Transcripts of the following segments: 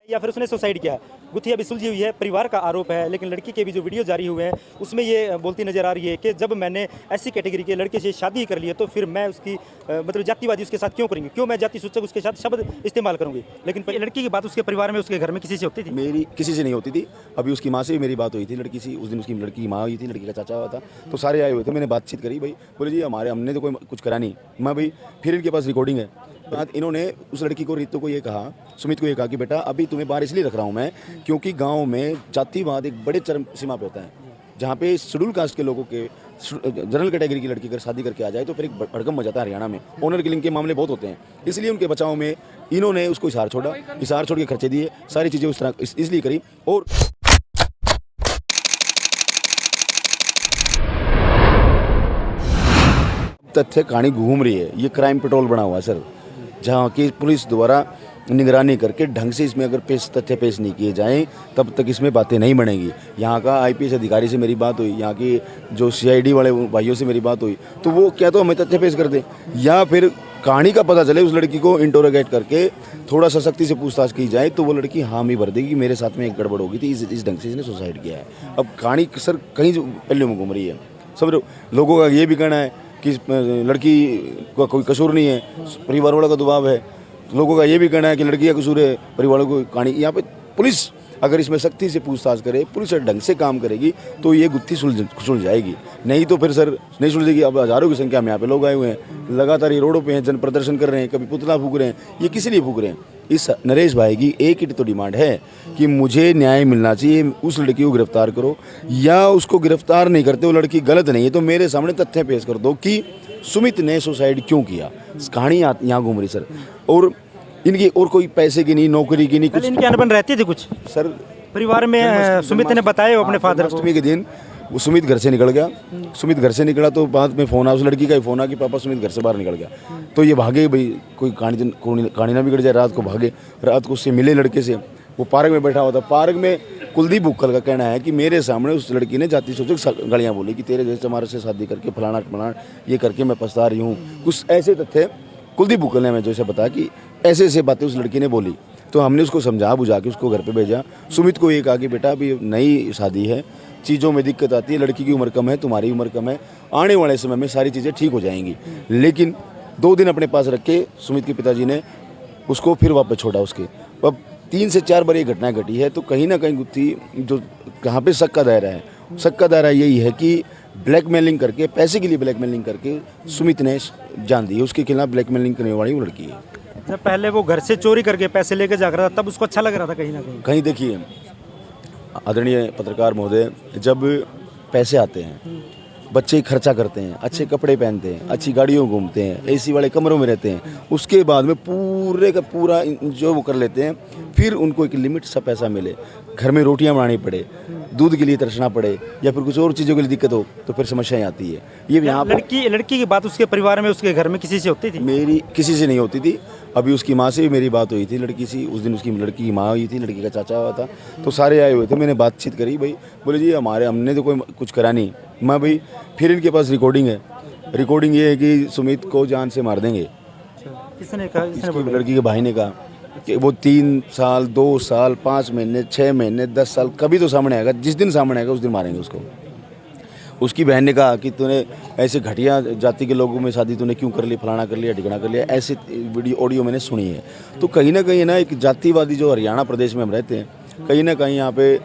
या फिर उसने सुसाइड किया। गुत्थी अभी सुलझी हुई है, परिवार का आरोप है, लेकिन लड़की के भी जो वीडियो जारी हुए हैं उसमें ये बोलती नजर आ रही है कि जब मैंने ऐसी कैटेगरी के लड़के से शादी कर ली है तो फिर मैं उसकी मतलब जातिवादी उसके साथ क्यों करेंगे, क्यों मैं जाति सूचक उसके साथ शब्द इस्तेमाल करूंगी। लेकिन लड़की की बात उसके परिवार में, उसके घर में किसी से होती थी? मेरी किसी से नहीं होती थी। अभी उसकी माँ से भी मेरी बात हुई थी लड़की से, उस दिन उसकी लड़की की माँ हुई थी, लड़की का चाचा हुआ था, तो सारे आए हुए थे। मैंने बातचीत करी, भाई बोले जी हमने तो कोई कुछ करा नहीं। मैं भाई फिर इनके पास रिकॉर्डिंग है। बात इन्होंने उस लड़की को, रितु को ये कहा, सुमित को ये कहा कि बेटा अभी तुम्हें बाहर इसलिए रख रहा हूँ मैं क्योंकि गांव में जातिवाद एक बड़े चरम सीमा पे होता है, जहाँ पे शेड्यूल कास्ट के लोगों के, जनरल कैटेगरी की लड़की अगर शादी करके आ जाए तो फिर एक भड़कम मचाता है। हरियाणा में ऑनर किलिंग के मामले बहुत होते हैं, इसलिए उनके बचाव में इन्होंने उसको इशार छोड़ा, इशार छोड़ के खर्चे दिए, सारी चीज़ें उस तरह इसलिए करी। और तथ्य कहानी घूम रही है, ये क्राइम पेट्रोल बना हुआ है सर, जहाँ की पुलिस द्वारा निगरानी करके ढंग से इसमें अगर तथ्य पेश नहीं किए जाएं तब तक इसमें बातें नहीं बनेंगी। यहाँ का आईपीएस अधिकारी से मेरी बात हुई, यहाँ की जो सीआईडी वाले भाइयों से मेरी बात हुई, तो वो क्या तो हमें तथ्य पेश कर दें या फिर कहानी का पता चले, उस लड़की को इंटरोगेट करके थोड़ा सा सख्ती से पूछताछ की जाए तो वो लड़की हामी भर देगी मेरे साथ में एक गड़बड़ होगी थी, इस ढंग से इसने सुसाइड किया है। अब कहानी सर कहीं पहले में घूम रही है। सब लोगों का ये भी कहना है कि लड़की का कोई कसूर नहीं है, परिवार वालों का दबाव है। लोगों का ये भी कहना है कि लड़की का कसूर है, परिवारों को कहानी। यहाँ पे पुलिस अगर इसमें सख्ती से पूछताछ करे, पुलिस ढंग से काम करेगी तो ये गुत्थी सुलझ जाएगी, नहीं तो फिर सर नहीं सुलझेगी। अब हज़ारों की संख्या में यहाँ पे लोग आए हुए हैं, लगातार ये रोडों पे हैं, जन प्रदर्शन कर रहे हैं, कभी पुतला फूक रहे हैं। ये किस लिए फूक रहे हैं? इस नरेश भाई की एक ही तो डिमांड है कि मुझे न्याय मिलना चाहिए, उस लड़की को गिरफ्तार करो, या उसको गिरफ्तार नहीं करते, वो लड़की गलत नहीं है तो मेरे सामने तथ्य पेश कर दो कि सुमित ने सुसाइड क्यों किया। कहानी यहाँ घूम रही सर, और इनकी और कोई पैसे की नहीं, नौकरी की नहीं, कुछ इनकी अनबन रहती थी कुछ सर परिवार में। सुमित ने बताया अपने फादर को। अष्टमी के दिन वो सुमित घर से निकल गया। सुमित घर से निकला तो बाद में फ़ोन आया, उस लड़की का ही फ़ोन आया कि पापा सुमित घर से बाहर निकल गया। तो ये भागे, भाई कोई कहानी ना बिगड़ जाए, रात को भागे। रात को उससे मिले लड़के से, वो पार्क में बैठा हुआ था। पार्क में कुलदीप बुक्कल का कहना है कि मेरे सामने उस लड़की ने जाति सूचक गालियाँ बोली कि तेरे जैसे हमारे से शादी करके फलाना ये करके मैं पछता रही हूँ। कुछ ऐसे तथ्य कुलदीप बुक्कल ने हमें जैसे बताया कि ऐसे ऐसे बातें उस लड़की ने बोली। तो हमने उसको समझा बुझा के उसको घर पे भेजा। सुमित को ये कहा कि बेटा अभी नई शादी है, चीज़ों में दिक्कत आती है, लड़की की उम्र कम है, तुम्हारी उम्र कम है, आने वाले समय में सारी चीज़ें ठीक हो जाएंगी। लेकिन 2 दिन अपने पास रख के सुमित के पिताजी ने उसको फिर वापस छोड़ा। उसके अब 3 से 4 बार ये घटना घटी है। तो कहीं ना कहीं गुत्थी जो कहाँ पे शक का दायरा है, शक का दायरा यही है कि ब्लैकमेलिंग करके, पैसे के लिए ब्लैकमेलिंग करके सुमित ने जान दी है। उसके खिलाफ ब्लैकमेलिंग करने वाली वो लड़की है। जब पहले वो घर से चोरी करके पैसे लेके जा रहा था तब उसको अच्छा लग रहा था कहीं ना कहीं। देखिए आदरणीय पत्रकार महोदय, जब पैसे आते हैं, बच्चे खर्चा करते हैं, अच्छे कपड़े पहनते हैं, अच्छी गाड़ियों घूमते हैं, एसी वाले कमरों में रहते हैं, उसके बाद में पूरे का पूरा जो वो कर लेते हैं, फिर उनको एक लिमिट सा पैसा मिले, घर में रोटियां बनानी पड़े, दूध के लिए तरसना पड़े या फिर कुछ और चीज़ों के लिए दिक्कत हो तो फिर समस्याएं आती है। ये यहाँ लड़की की बात उसके परिवार में, उसके घर में किसी से होती थी? मेरी किसी से नहीं होती थी। अभी उसकी माँ से भी मेरी बात हुई थी लड़की से, उस दिन उसकी लड़की की माँ हुई थी, लड़की का चाचा हुआ था, तो सारे आए हुए थे। मैंने बातचीत करी, भाई बोले जी हमने तो कोई कुछ करा नहीं। मैं भाई फिर इनके पास रिकॉर्डिंग है। रिकॉर्डिंग ये है कि सुमित को जान से मार देंगे। किसने कहा? लड़की के भाई ने कहा कि वो 3 साल, 2 साल, 5 महीने, 6 महीने, 10 साल कभी तो सामने आएगा, जिस दिन सामने आएगा उस दिन मारेंगे उसको। उसकी बहन ने कहा कि तूने ऐसे घटिया जाति के लोगों में शादी तूने क्यों कर ली, फलाना कर लिया, ढिकना कर लिया, ऐसे वीडियो ऑडियो मैंने सुनी है। तो कहीं ना कहीं ना एक जातिवादी जो हरियाणा प्रदेश में हम रहते हैं, कहीं ना कहीं यहाँ पे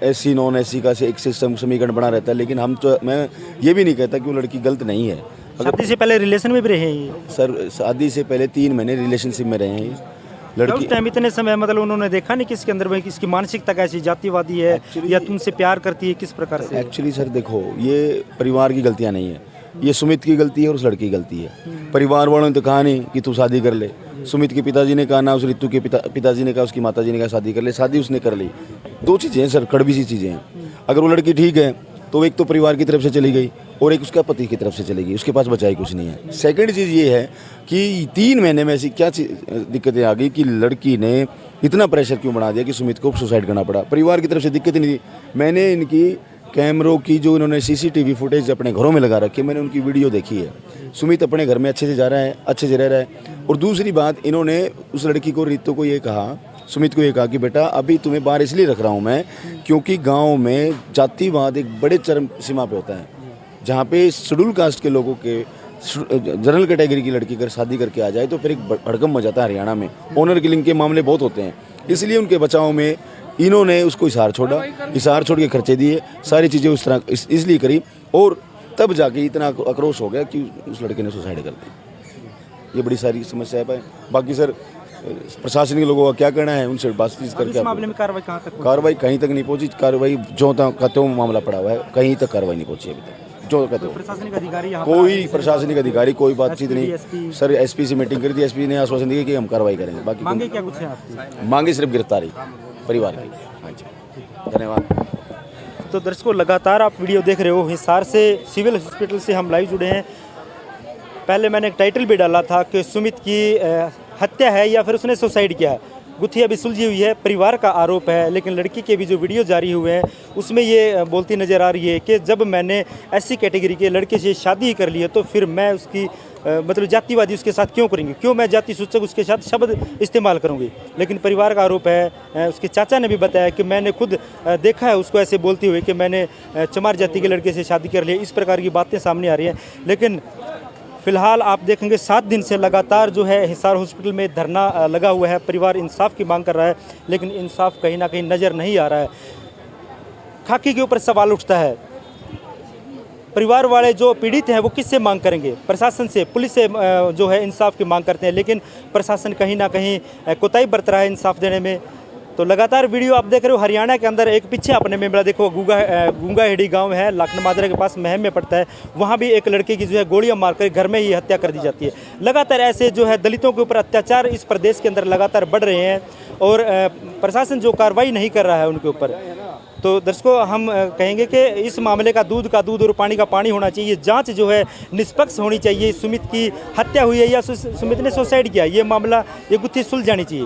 एससी नॉन एससी का एक सिस्टम समीकरण बना रहता है। लेकिन हम तो, मैं ये भी नहीं कहता कि वो लड़की गलत नहीं है। शादी से पहले रिलेशन में भी रहे हैं सर, शादी से पहले 3 महीने रिलेशनशिप में रहे हैं लड़की। टाइम इतने समय मतलब उन्होंने देखा नहीं किसके अंदर में किसकी मानसिकता कैसी, जातिवादी है या तुमसे प्यार करती है, किस प्रकार से? एक्चुअली सर देखो, ये परिवार की गलतियां नहीं है, ये सुमित की गलती है और उस लड़की की गलती है। परिवार वालों ने तो कहा नहीं कि तू शादी कर ले। सुमित के पिताजी ने कहा ना, उस रितु के पिताजी ने कहा, उसकी माताजी ने कहा शादी कर ले। शादी उसने कर ली। 2 चीज़ें हैं सर, कड़वी सी चीज़ें हैं। अगर वो लड़की ठीक है तो एक तो परिवार की तरफ से चली गई और एक उसका पति की तरफ से चली गई, उसके पास बचा ही कुछ नहीं है। सेकंड चीज़ ये है कि 3 महीने में ऐसी क्या दिक्कतें आ गई कि लड़की ने इतना प्रेशर क्यों बढ़ा दिया कि सुमित को सुसाइड करना पड़ा। परिवार की तरफ से दिक्कत नहीं थी। मैंने इनकी कैमरों की जो इन्होंने सीसीटीवी फुटेज अपने घरों में लगा रखी है, मैंने उनकी वीडियो देखी है। सुमित अपने घर में अच्छे से जा रहा है, अच्छे से रह रहा है। और दूसरी बात, इन्होंने उस लड़की को, रितु को ये कहा सुमित को ये कहा कि बेटा अभी तुम्हें बाहर इसलिए रख रहा हूँ मैं क्योंकि गांव में जातिवाद एक बड़े चरम सीमा पे होता है, जहाँ पे शेड्यूल कास्ट के लोगों के जनरल कैटेगरी की लड़की अगर शादी करके आ जाए तो फिर एक भड़कम मच जाता है। हरियाणा में ऑनर किलिंग के मामले बहुत होते हैं, इसलिए उनके बचाव में इन्होंने उसको हिसार छोड़ा, हिसार छोड़ के खर्चे दिए, सारी चीज़ें उस तरह इसलिए करी और तब जाके इतना आक्रोश हो गया कि उस लड़के ने सुसाइड कर दी। ये बड़ी सारी समस्या है। बाकी सर प्रशासनिक लोगों का क्या कहना है, उनसे बातचीत करके मामले में कार्रवाई कहाँ तक? कार्रवाई कहीं तक नहीं पहुंची। कार्रवाई जो कहते हो मामला पड़ा हुआ है, कहीं तक कार्रवाई नहीं पहुंची अभी तक। जो कहते हो प्रशासनिक अधिकारी कोई प्रशासनिक अधिकारी कोई बातचीत नहीं। सर एसपी से मीटिंग करी थी, एसपी ने आश्वासन दिया कि हम कार्रवाई करेंगे। बाकी मांगे क्या कुछ है आपकी? मांगे सिर्फ गिरफ्तारी परिवार की। हाँ जी, धन्यवाद। तो दर्शकों, लगातार आप वीडियो देख रहे हो, हिसार से सिविल हॉस्पिटल से हम लाइव जुड़े हैं। पहले मैंने एक टाइटल भी डाला था कि सुमित की हत्या है या फिर उसने सुसाइड किया है। गुत्थी अभी सुलझी हुई है, परिवार का आरोप है, लेकिन लड़की के भी जो वीडियो जारी हुए हैं उसमें ये बोलती नज़र आ रही है कि जब मैंने ऐसी कैटेगरी के लड़के से शादी कर ली है तो फिर मैं उसकी मतलब जातिवादी उसके साथ क्यों करेंगे, क्यों मैं जाति सूचक उसके साथ शब्द इस्तेमाल करूंगी। लेकिन परिवार का आरोप है, उसके चाचा ने भी बताया कि मैंने खुद देखा है उसको ऐसे बोलते हुए कि मैंने चमार जाति के लड़के से शादी कर ली। इस प्रकार की बातें सामने आ रही हैं। लेकिन फिलहाल आप देखेंगे 7 दिन से लगातार जो है हिसार हॉस्पिटल में धरना लगा हुआ है। परिवार इंसाफ की मांग कर रहा है, लेकिन इंसाफ कहीं ना कहीं नज़र नहीं आ रहा है। खाकी के ऊपर सवाल उठता है, परिवार वाले जो पीड़ित हैं वो किससे मांग करेंगे? प्रशासन से, पुलिस से जो है इंसाफ की मांग करते हैं, लेकिन प्रशासन कहीं ना कहीं कोताही बरत रहा है इंसाफ देने में। तो लगातार वीडियो आप देख रहे हो, हरियाणा के अंदर एक पीछे अपने में मिला, देखो गूंगाहेड़ी गांव है, लाखनमाजरा के पास महम में पड़ता है, वहां भी एक लड़के की जो है गोलियां मारकर घर में ही हत्या कर दी जाती है। लगातार ऐसे जो है दलितों के ऊपर अत्याचार इस प्रदेश के अंदर लगातार बढ़ रहे हैं और प्रशासन जो कार्रवाई नहीं कर रहा है उनके ऊपर। तो दर्शकों, हम कहेंगे कि इस मामले का दूध और पानी का पानी होना चाहिए। जांच जो है निष्पक्ष होनी चाहिए। सुमित की हत्या हुई है या सुमित ने सुसाइड किया, ये मामला, ये गुत्थी सुलझ जानी चाहिए।